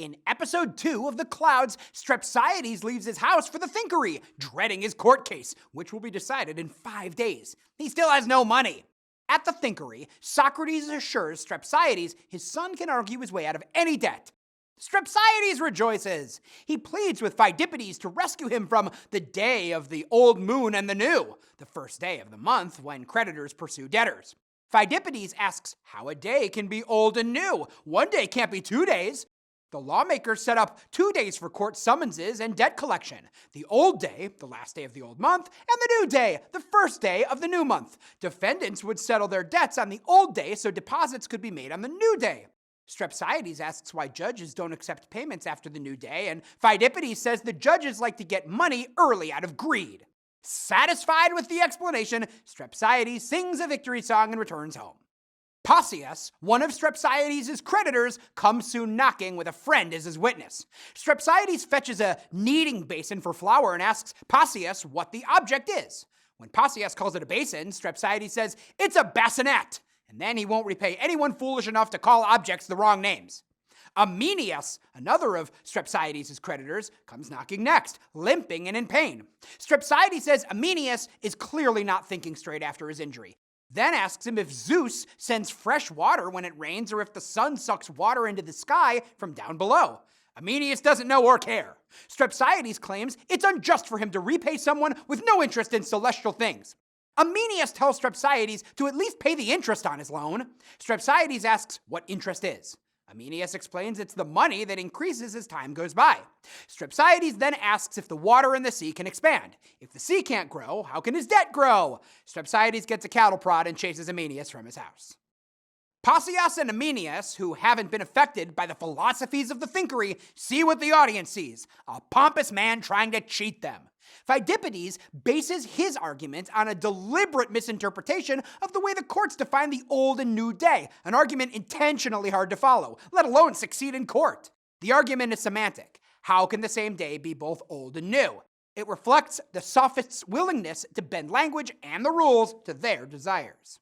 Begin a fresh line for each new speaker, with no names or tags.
In episode 2 of The Clouds, Strepsiades leaves his house for the Thinkery, dreading his court case, which will be decided in 5 days. He still has no money. At the Thinkery, Socrates assures Strepsiades his son can argue his way out of any debt. Strepsiades rejoices. He pleads with Phidippides to rescue him from the day of the old moon and the new, the first day of the month when creditors pursue debtors. Phidippides asks how a day can be old and new. 1 day can't be 2 days. The lawmakers set up 2 days for court summonses and debt collection. The old day, the last day of the old month, and the new day, the first day of the new month. Defendants would settle their debts on the old day so deposits could be made on the new day. Strepsiades asks why judges don't accept payments after the new day, and Phidippides says the judges like to get money early out of greed. Satisfied with the explanation, Strepsiades sings a victory song and returns home. Pausias, one of Strepsiades' creditors, comes soon knocking with a friend as his witness. Strepsiades fetches a kneading basin for flour and asks Pausias what the object is. When Pausias calls it a basin, Strepsiades says it's a bassinet, and then he won't repay anyone foolish enough to call objects the wrong names. Amenius, another of Strepsiades' creditors, comes knocking next, limping and in pain. Strepsiades says Amenius is clearly not thinking straight after his injury. Then asks him if Zeus sends fresh water when it rains or if the sun sucks water into the sky from down below. Amenius doesn't know or care. Strepsiades claims it's unjust for him to repay someone with no interest in celestial things. Amenius tells Strepsiades to at least pay the interest on his loan. Strepsiades asks what interest is. Amenius explains it's the money that increases as time goes by. Strepsiades then asks if the water in the sea can expand. If the sea can't grow, how can his debt grow? Strepsiades gets a cattle prod and chases Amenius from his house. Pausias and Amenius, who haven't been affected by the philosophies of the Thinkery, see what the audience sees, a pompous man trying to cheat them. Phidippides bases his argument on a deliberate misinterpretation of the way the courts define the old and new day, an argument intentionally hard to follow, let alone succeed in court. The argument is semantic. How can the same day be both old and new? It reflects the Sophists' willingness to bend language and the rules to their desires.